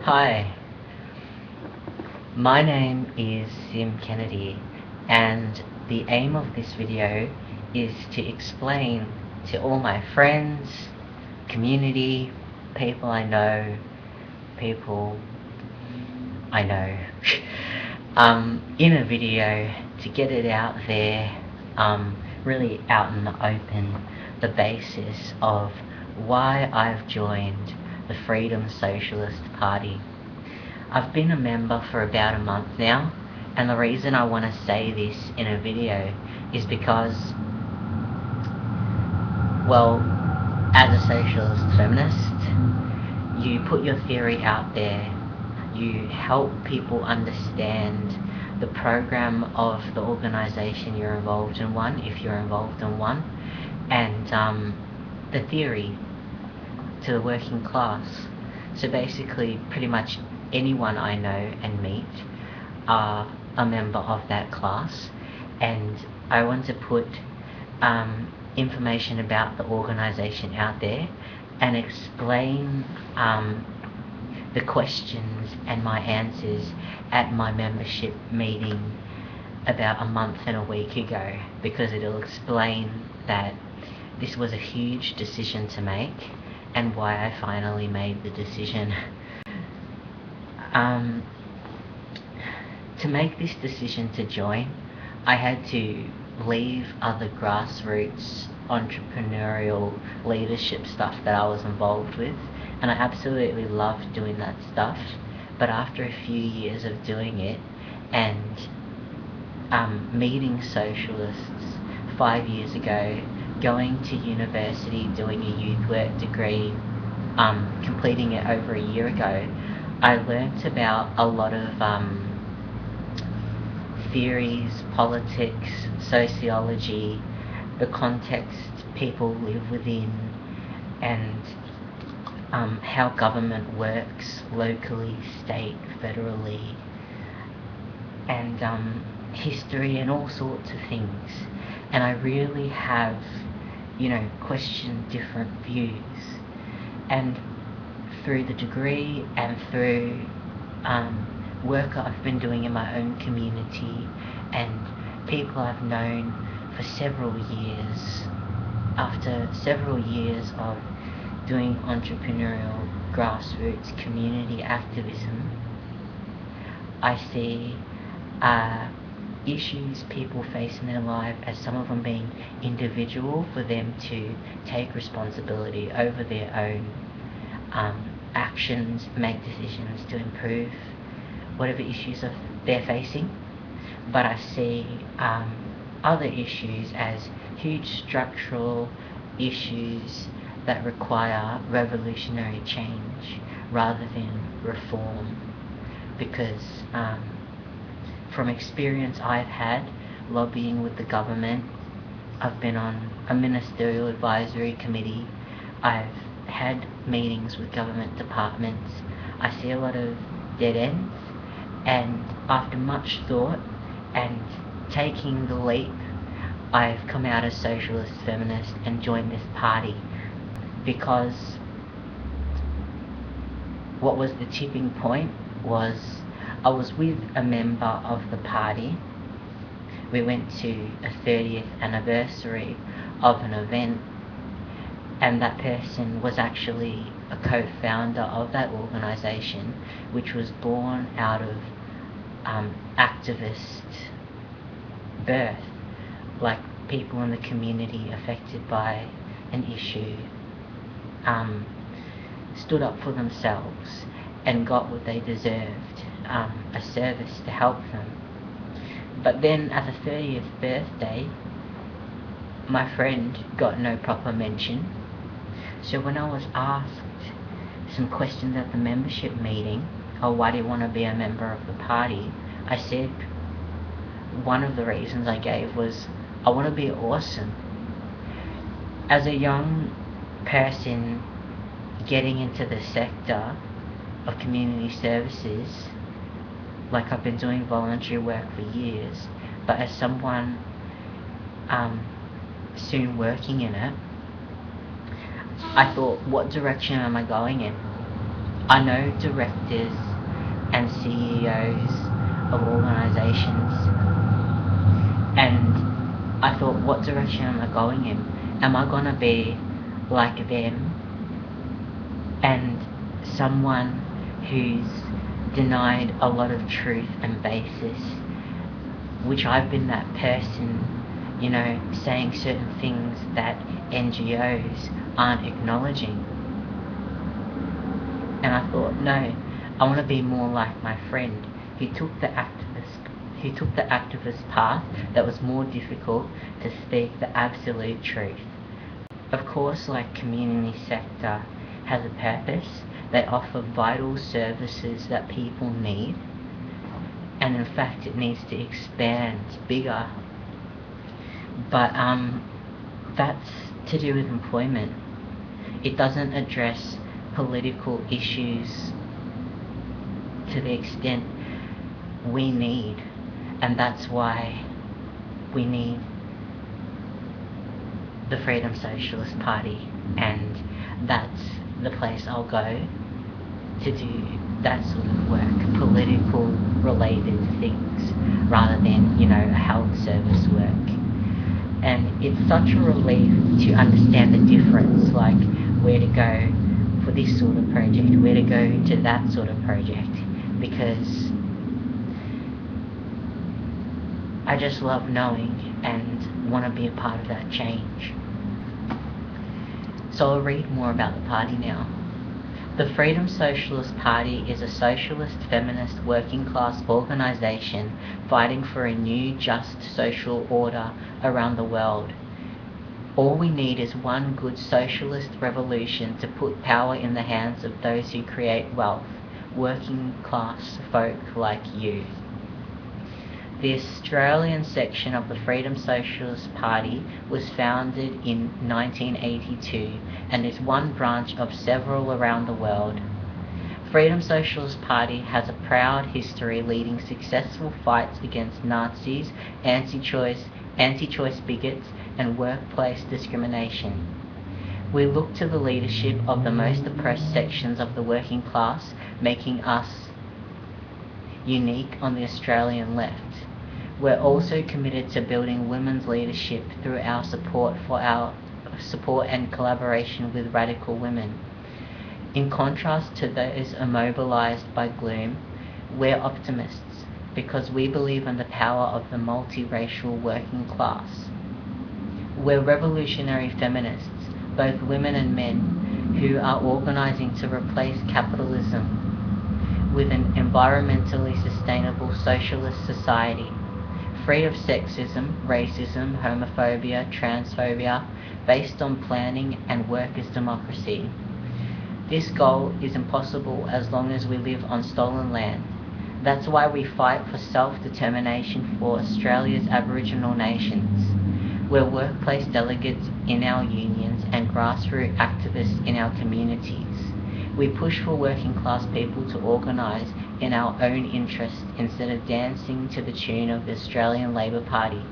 Hi, my name is Sim Kennedy, and the aim of this video is to explain to all my friends, community, people I know, in a video to get it out there, really out in the open, the basis of why I've joined the Freedom Socialist Party. I've been a member for about a month now, and the reason I want to say this in a video is because, well, as a socialist feminist, you put your theory out there, you help people understand the program of the organisation you're involved in one, if you're involved in one, and the theory to the working class. So basically, pretty much anyone I know and meet are a member of that class, and I want to put information about the organisation out there and explain the questions and my answers at my membership meeting about a month and a week ago, because it'll explain that this was a huge decision to make and why I finally made the decision. To make this decision to join, I had to leave other grassroots entrepreneurial leadership stuff that I was involved with, and I absolutely loved doing that stuff. But after a few years of doing it and meeting socialists 5 years ago, going to university, doing a youth work degree, completing it over a year ago, I learnt about a lot of theories, politics, sociology, the context people live within, and how government works locally, state, federally, and history and all sorts of things. And I really have, questioned different views. And through the degree and through work I've been doing in my own community and people I've known for several years, after several years of doing entrepreneurial grassroots community activism, I see issues people face in their life as some of them being individual, for them to take responsibility over their own actions, make decisions to improve whatever issues they're facing. But I see other issues as huge structural issues that require revolutionary change rather than reform, because from experience I've had lobbying with the government, I've been on a ministerial advisory committee, I've had meetings with government departments, I see a lot of dead ends, and after much thought and taking the leap, I've come out as socialist feminist and joined this party, because what was the tipping point was I was with a member of the party. We went to a 30th anniversary of an event, and that person was actually a co-founder of that organisation, which was born out of activist birth, like people in the community affected by an issue stood up for themselves and got what they deserved, a service to help them. But then at the 30th birthday, my friend got no proper mention. So when I was asked some questions at the membership meeting, why do you want to be a member of the party, I said one of the reasons I gave was I want to be awesome. As a young person getting into the sector of community services, like I've been doing voluntary work for years, but as someone soon working in it, I thought, what direction am I going in? I know directors and CEOs of organisations, and I thought, what direction am I going in? Am I gonna be like them and someone who's denied a lot of truth and basis, which I've been that person, saying certain things that NGOs aren't acknowledging. And I thought, no, I want to be more like my friend who took the activist path that was more difficult to speak the absolute truth. Of course, like community sector has a purpose. They offer vital services that people need, and in fact it needs to expand bigger. But that's to do with employment. It doesn't address political issues to the extent we need, and that's why we need the Freedom Socialist Party, and that's the place I'll go to do that sort of work, political related things, rather than, a health service work. And it's such a relief to understand the difference, like where to go for this sort of project, where to go to that sort of project, because I just love knowing and want to be a part of that change. So I'll read more about the party now. The Freedom Socialist Party is a socialist feminist working class organisation fighting for a new just social order around the world. All we need is one good socialist revolution to put power in the hands of those who create wealth, working class folk like you. The Australian section of the Freedom Socialist Party was founded in 1982 and is one branch of several around the world. Freedom Socialist Party has a proud history leading successful fights against Nazis, anti-choice bigots, and workplace discrimination. We look to the leadership of the most oppressed sections of the working class, making us unique on the Australian left. We're also committed to building women's leadership through our support and collaboration with radical women. In contrast to those immobilized by gloom, we're optimists because we believe in the power of the multiracial working class. We're revolutionary feminists, both women and men, who are organizing to replace capitalism with an environmentally sustainable socialist society, free of sexism, racism, homophobia, transphobia, based on planning and workers' democracy. This goal is impossible as long as we live on stolen land. That's why we fight for self-determination for Australia's Aboriginal nations. We're workplace delegates in our unions and grassroots activists in our communities. We push for working class people to organise in our own interest instead of dancing to the tune of the Australian Labor Party,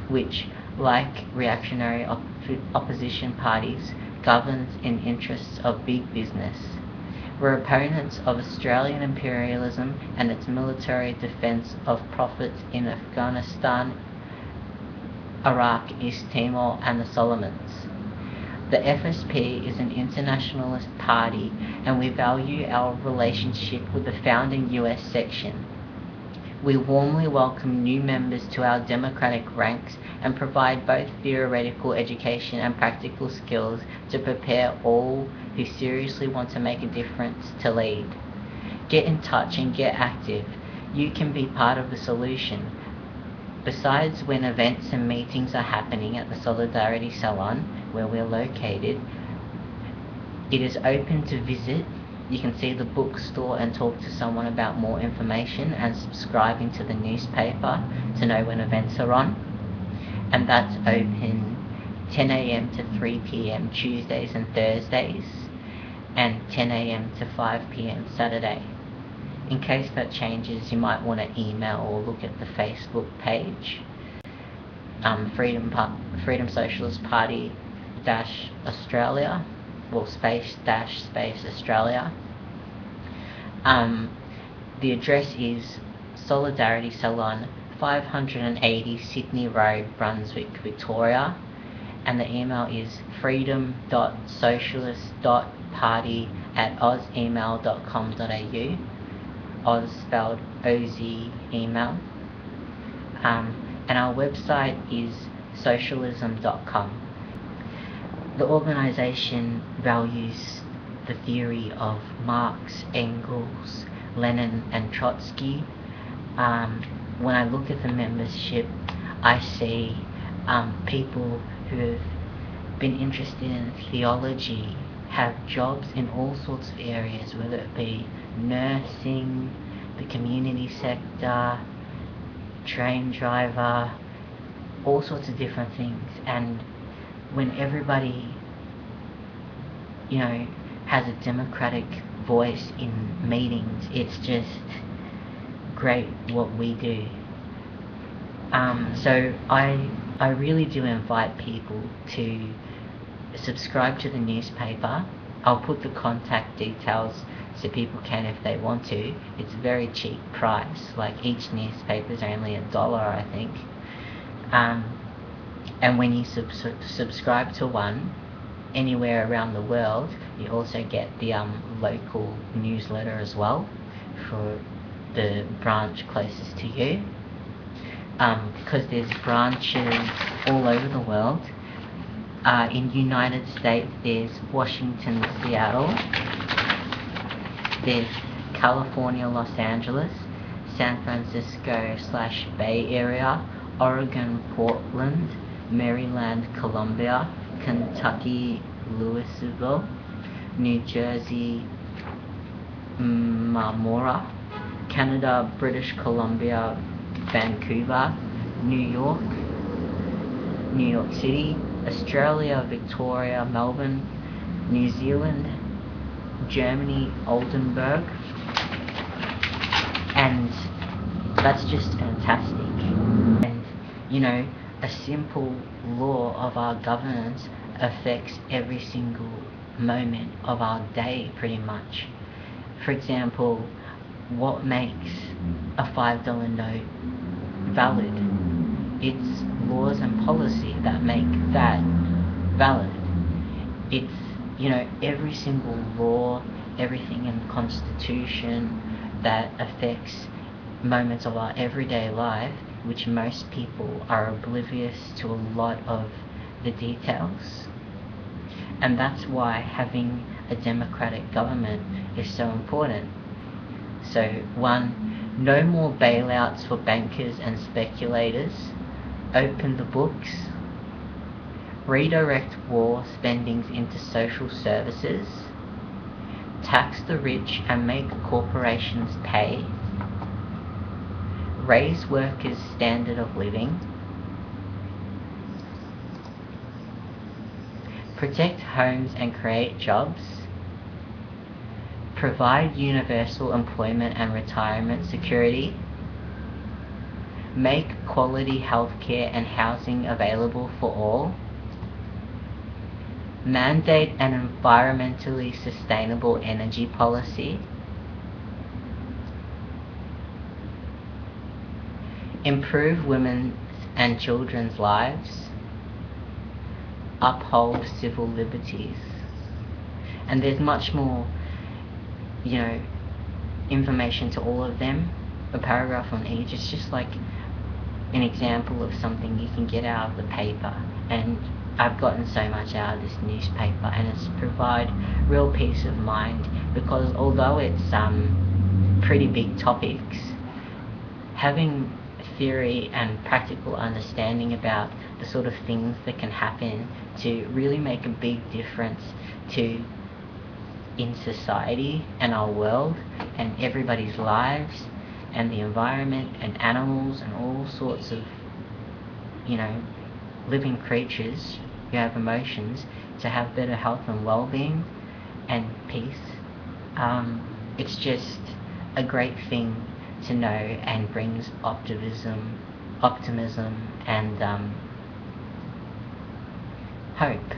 which, like reactionary opposition parties, governs in interests of big business. We're opponents of Australian imperialism and its military defence of profits in Afghanistan, Iraq, East Timor and the Solomons. The FSP is an internationalist party and we value our relationship with the founding US section. We warmly welcome new members to our democratic ranks and provide both theoretical education and practical skills to prepare all who seriously want to make a difference to lead. Get in touch and get active. You can be part of the solution. Besides, when events and meetings are happening at the Solidarity Salon, where we're located, it is open to visit. You can see the bookstore and talk to someone about more information and subscribing to the newspaper to know when events are on. And that's open 10 a.m. to 3 p.m. Tuesdays and Thursdays and 10 a.m. to 5 p.m. Saturday. In case that changes, you might want to email or look at the Facebook page, Freedom Socialist Party -Australia, well space Australia. The address is Solidarity Salon, 580 Sydney Road, Brunswick, Victoria, and the email is freedom.socialist.party@ozemail.com.au. Oz spelled OZ email. And our website is socialism.com. The organisation values the theory of Marx, Engels, Lenin and Trotsky. When I look at the membership, I see people who have been interested in theology, have jobs in all sorts of areas, whether it be nursing, the community sector, train driver, all sorts of different things. And when everybody, has a democratic voice in meetings, it's just great what we do. So I really do invite people to subscribe to the newspaper. I'll put the contact details so people can if they want to. It's a very cheap price, like each newspaper is only $1, I think. And when you subscribe to one anywhere around the world, you also get the local newsletter as well for the branch closest to you. Because there's branches all over the world. In United States, there's Washington, Seattle, there's California, Los Angeles, San Francisco/Bay Area, Oregon, Portland, Maryland, Columbia, Kentucky, Louisville, New Jersey, Marmora, Canada, British Columbia, Vancouver, New York City, Australia, Victoria, Melbourne, New Zealand, Germany, Oldenburg, and that's just fantastic. And a simple law of our governance affects every single moment of our day pretty much. For example, what makes a $5 note valid? It's laws and policy that make that valid. It's, every single law, everything in the Constitution that affects moments of our everyday life, which most people are oblivious to a lot of the details. And that's why having a democratic government is so important. So 1, no more bailouts for bankers and speculators. Open the books. Redirect war spendings into social services. Tax the rich and make corporations pay. Raise workers' standard of living. Protect homes and create jobs. Provide universal employment and retirement security. Make quality healthcare and housing available for all. Mandate an environmentally sustainable energy policy. Improve women's and children's lives. Uphold civil liberties. And there's much more, information to all of them. A paragraph on each. It's just like an example of something you can get out of the paper. And I've gotten so much out of this newspaper, and it's provide real peace of mind, because although it's pretty big topics, having theory and practical understanding about the sort of things that can happen to really make a big difference in society and our world and everybody's lives and the environment and animals and all sorts of living creatures who have emotions, to have better health and well-being and peace. It's just a great thing to know, and brings optimism and hope.